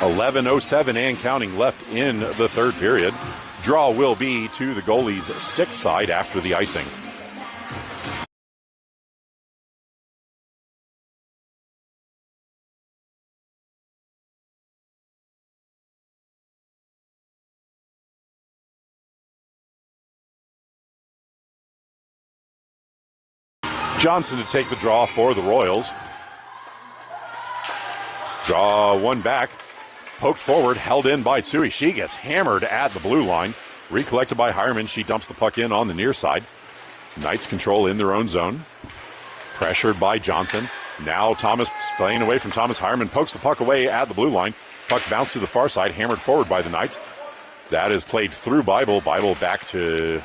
11:07 and counting left in the third period. Draw will be to the goalie's stick side after the icing. Johnson to take the draw for the Royals. Draw one back. Poked forward, held in by Tsui. She gets hammered at the blue line. Recollected by Hireman. She dumps the puck in on the near side. Knights control in their own zone. Pressured by Johnson. Now Thomas playing away from Thomas. Hireman pokes the puck away at the blue line. Puck bounced to the far side, hammered forward by the Knights. That is played through Bible. Bible back to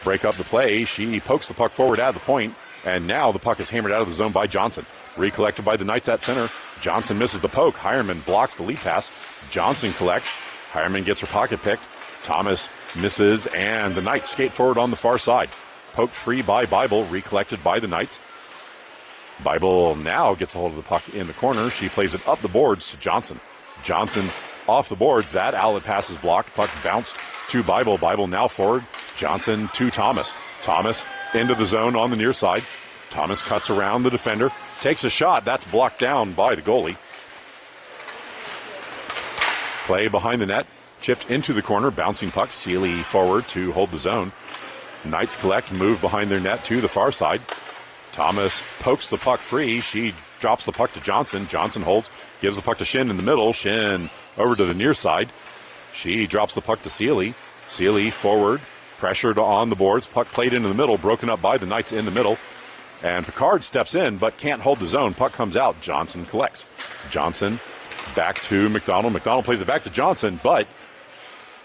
break up the play. She pokes the puck forward at the point, and now the puck is hammered out of the zone by Johnson. Recollected by the Knights at center. Johnson misses the poke. Hireman blocks the lead pass. Johnson collects. Hireman gets her pocket picked. Thomas misses, and the Knights skate forward on the far side. Poked free by Bible, recollected by the Knights. Bible now gets a hold of the puck in the corner. She plays it up the boards to Johnson. Johnson off the boards. That outlet pass is blocked. Puck bounced to Bible. Bible now forward. Johnson to Thomas. Thomas into the zone on the near side. Thomas cuts around the defender. Takes a shot. That's blocked down by the goalie. Play behind the net. Chipped into the corner. Bouncing puck. Sealy forward to hold the zone. Knights collect. Move behind their net to the far side. Thomas pokes the puck free. She drops the puck to Johnson. Johnson holds. Gives the puck to Shin in the middle. Shin over to the near side. She drops the puck to Sealy. Sealy forward. Pressured on the boards. Puck played into the middle. Broken up by the Knights in the middle. And Picard steps in but can't hold the zone. Puck comes out. Johnson collects. Johnson back to McDonald. McDonald plays it back to Johnson, but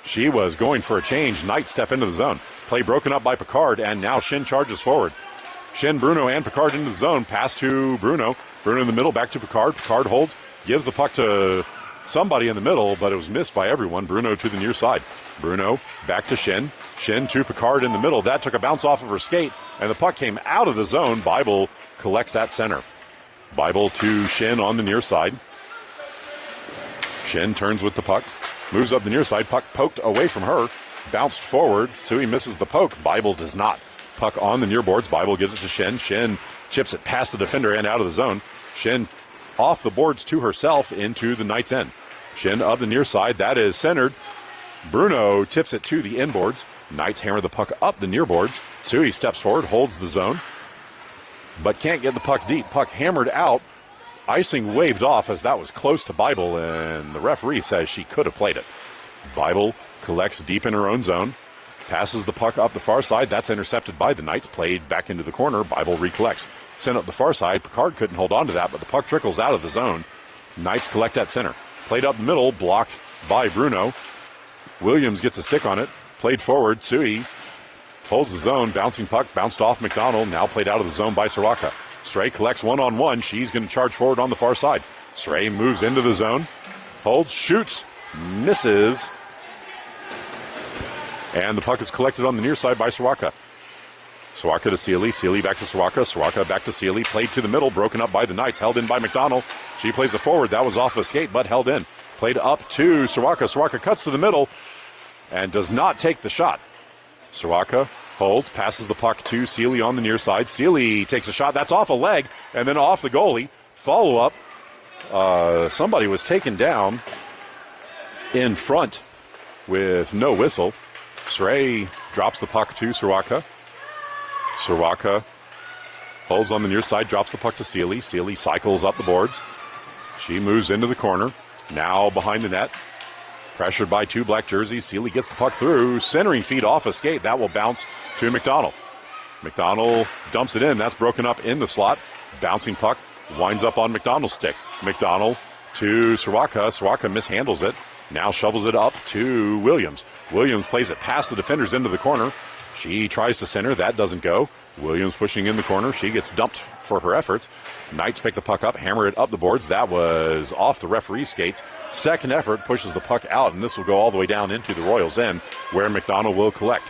she was going for a change. Knights step into the zone. Play broken up by Picard, and now Shin charges forward. Shin, Bruno, and Picard into the zone. Pass to Bruno. Bruno in the middle, back to Picard. Picard holds, gives the puck to somebody in the middle, but it was missed by everyone. Bruno to the near side. Bruno back to Shin. Shin to Picard in the middle. That took a bounce off of her skate, and the puck came out of the zone. Bible collects that center. Bible to Shin on the near side. Shin turns with the puck. Moves up the near side. Puck poked away from her. Bounced forward. Sui misses the poke. Bible does not. Puck on the near boards. Bible gives it to Shin. Shin chips it past the defender and out of the zone. Shin off the boards to herself into the Knights' end. Shin of the near side. That is centered. Bruno tips it to the inboards. Knights hammer the puck up the near boards. Sui steps forward, holds the zone, but can't get the puck deep. Puck hammered out. Icing waved off as that was close to Bible, and the referee says she could have played it. Bible collects deep in her own zone. Passes the puck up the far side. That's intercepted by the Knights. Played back into the corner. Bible recollects. Sent up the far side. Picard couldn't hold on to that, but the puck trickles out of the zone. Knights collect at center. Played up middle. Blocked by Bruno. Williams gets a stick on it. Played forward. Sui holds the zone. Bouncing puck. Bounced off McDonald. Now played out of the zone by Soraka. Stray collects one-on-one. She's going to charge forward on the far side. Stray moves into the zone. Holds. Shoots. Misses. And the puck is collected on the near side by Soraka. Soraka to Sealy. Sealy back to Soraka. Soraka back to Sealy. Played to the middle. Broken up by the Knights. Held in by McDonald. She plays it forward. That was off a skate, but held in. Played up to Soraka. Soraka cuts to the middle and does not take the shot. Soraka holds. Passes the puck to Sealy on the near side. Sealy takes a shot. That's off a leg and then off the goalie. Follow up. Somebody was taken down in front with no whistle. Stray drops the puck to Soraka. Soraka holds on the near side, drops the puck to Sealy. Sealy cycles up the boards. She moves into the corner. Now behind the net. Pressured by two black jerseys. Sealy gets the puck through. Centering feed off a skate. That will bounce to McDonald. McDonald dumps it in. That's broken up in the slot. Bouncing puck. Winds up on McDonald's stick. McDonald to Soraka. Soraka mishandles it. Now shovels it up to Williams. Williams plays it past the defenders into the corner. She tries to center. That doesn't go. Williams pushing in the corner. She gets dumped for her efforts. Knights pick the puck up, hammer it up the boards. That was off the referee's skates. Second effort pushes the puck out, and this will go all the way down into the Royals' end, where McDonald will collect.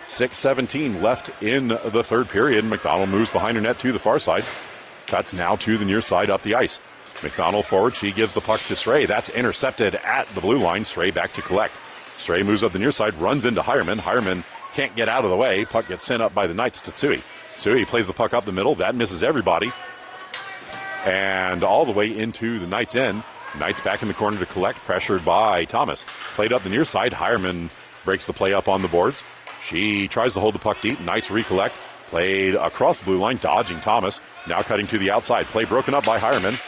6:17 left in the third period. McDonald moves behind her net to the far side. Cuts now to the near side up the ice. McDonald forward. She gives the puck to Stray. That's intercepted at the blue line. Stray back to collect. Stray moves up the near side, runs into Hireman. Hireman can't get out of the way. Puck gets sent up by the Knights to Tsui. Tsui plays the puck up the middle. That misses everybody. And all the way into the Knights' end. Knights back in the corner to collect, pressured by Thomas. Played up the near side. Hireman breaks the play up on the boards. She tries to hold the puck deep. Knights recollect. Played across the blue line, dodging Thomas. Now cutting to the outside. Play broken up by Hireman.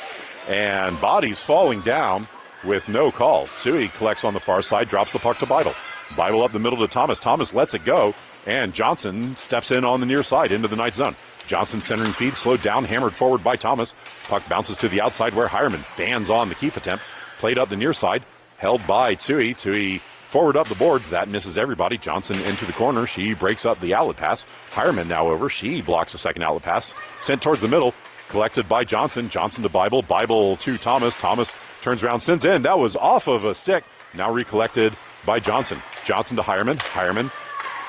And bodies falling down with no call. Tsui collects on the far side, drops the puck to Beidel. Beidel up the middle to Thomas. Thomas lets it go. And Johnson steps in on the near side into the Knights zone. Johnson centering feed, slowed down, hammered forward by Thomas. Puck bounces to the outside where Hireman fans on the keep attempt. Played up the near side, held by Tsui. Tsui forward up the boards. That misses everybody. Johnson into the corner. She breaks up the outlet pass. Hireman now over. She blocks the second outlet pass. Sent towards the middle. Collected by Johnson. Johnson to Beibel. Beibel to Thomas. Thomas turns around, sends in. That was off of a stick. Now recollected by Johnson. Johnson to Hireman. Hireman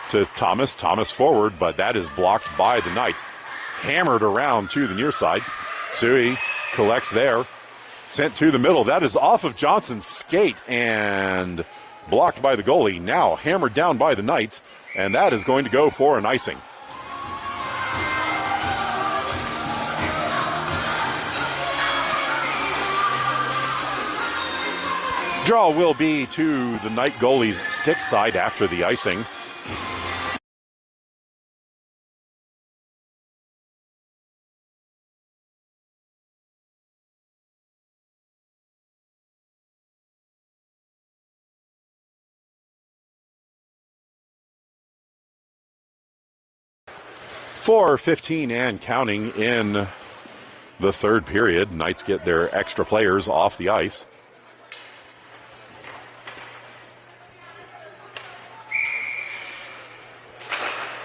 to Thomas. Thomas forward, but that is blocked by the Knights. Hammered around to the near side. Tsui collects there. Sent to the middle. That is off of Johnson's skate and blocked by the goalie. Now hammered down by the Knights, and that is going to go for an icing. Draw will be to the Knight goalie's stick side after the icing. .4:15 and counting in the third period. Knights get their extra players off the ice.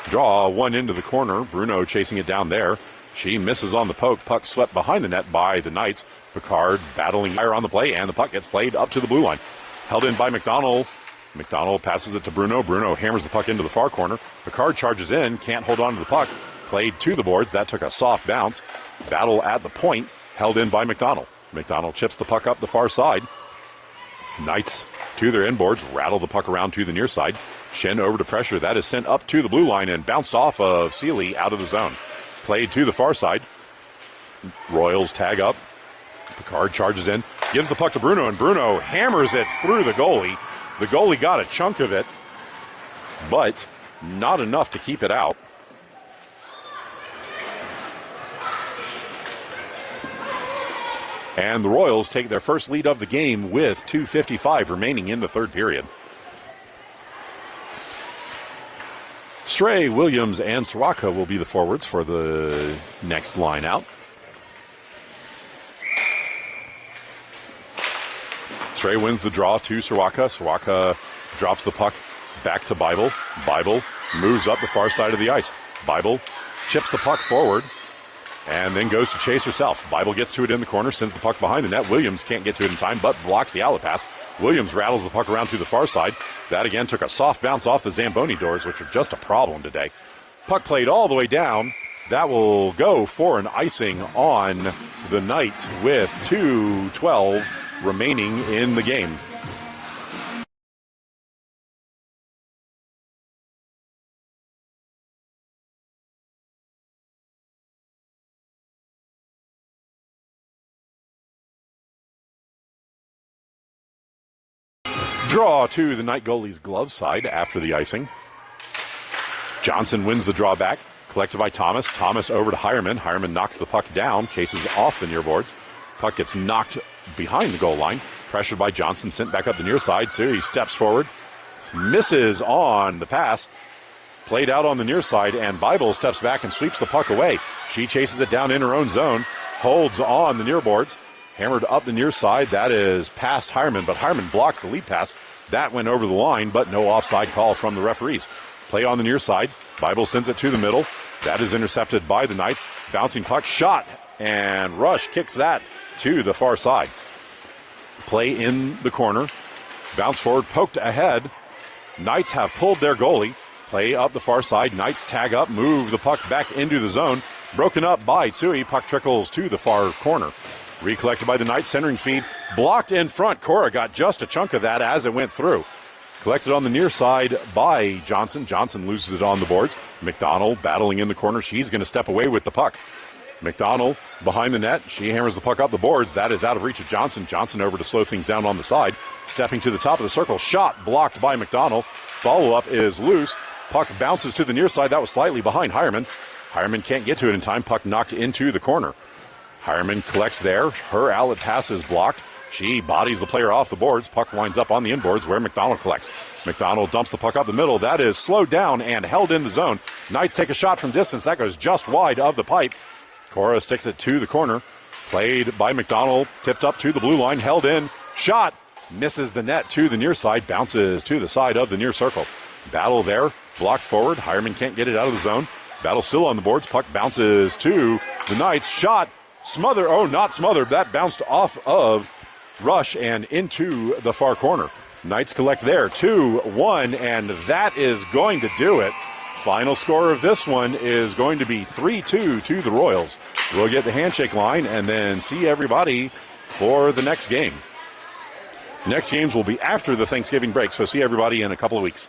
Draw one into the corner. Bruno chasing it down there. She misses on the poke. Puck swept behind the net by the Knights. Picard battling higher on the play, and the puck gets played up to the blue line. Held in by McDonald. McDonald passes it to Bruno. Bruno hammers the puck into the far corner. Picard charges in, can't hold on to the puck. Played to the boards. That took a soft bounce. Battle at the point. Held in by McDonald. McDonald chips the puck up the far side. Knights to their inboards. Rattle the puck around to the near side. Shen over to pressure. That is sent up to the blue line and bounced off of Seeley out of the zone. Played to the far side. Royals tag up. Picard charges in. Gives the puck to Bruno, and Bruno hammers it through the goalie. The goalie got a chunk of it, but not enough to keep it out. And the Royals take their first lead of the game with 2:55 remaining in the third period. Stray, Williams, and Soraka will be the forwards for the next line out. Stray wins the draw to Soraka. Soraka drops the puck back to Beibel. Beibel moves up the far side of the ice. Beibel chips the puck forward and then goes to chase herself. Beibel gets to it in the corner, sends the puck behind the net. Williams can't get to it in time, but blocks the outlet pass. Williams rattles the puck around to the far side. That again took a soft bounce off the Zamboni doors, which are just a problem today. Puck played all the way down. That will go for an icing on the Knights with 2:12 remaining in the game. Draw to the Knight goalie's glove side after the icing. Johnson wins the draw back. Collected by Thomas. Thomas over to Hireman. Hireman knocks the puck down, chases off the near boards. Puck gets knocked behind the goal line. Pressured by Johnson, sent back up the near side. So he steps forward. Misses on the pass. Played out on the near side, and Beibel steps back and sweeps the puck away. She chases it down in her own zone. Holds on the near boards. Hammered up the near side. That is past Hireman, but Hireman blocks the lead pass. That went over the line, but no offside call from the referees. Play on the near side. Beibel sends it to the middle. That is intercepted by the Knights. Bouncing puck, shot, and Rush kicks that to the far side. Play in the corner. Bounce forward, poked ahead. Knights have pulled their goalie. Play up the far side. Knights tag up, move the puck back into the zone. Broken up by Tsui. Puck trickles to the far corner. Recollected by the Knights, centering feed. Blocked in front. Cora got just a chunk of that as it went through. Collected on the near side by Johnson. Johnson loses it on the boards. McDonald battling in the corner. She's going to step away with the puck. McDonald behind the net. She hammers the puck up the boards. That is out of reach of Johnson. Johnson over to slow things down on the side. Stepping to the top of the circle. Shot blocked by McDonald. Follow-up is loose. Puck bounces to the near side. That was slightly behind Hireman. Hireman can't get to it in time. Puck knocked into the corner. Hireman collects there. Her outlet pass is blocked. She bodies the player off the boards. Puck winds up on the inboards where McDonald collects. McDonald dumps the puck up the middle. That is slowed down and held in the zone. Knights take a shot from distance. That goes just wide of the pipe. Cora sticks it to the corner. Played by McDonald. Tipped up to the blue line. Held in. Shot. Misses the net to the near side. Bounces to the side of the near circle. Battle there. Blocked forward. Hireman can't get it out of the zone. Battle still on the boards. Puck bounces to the Knights. Shot. Smother. Oh, not smothered. That bounced off of Rush and into the far corner. Knights collect there, 2-1, and that is going to do it. Final score of this one is going to be 3-2 to the Royals. We'll get the handshake line and then see everybody for the next game. Next games will be after the Thanksgiving break, so see everybody in a couple of weeks.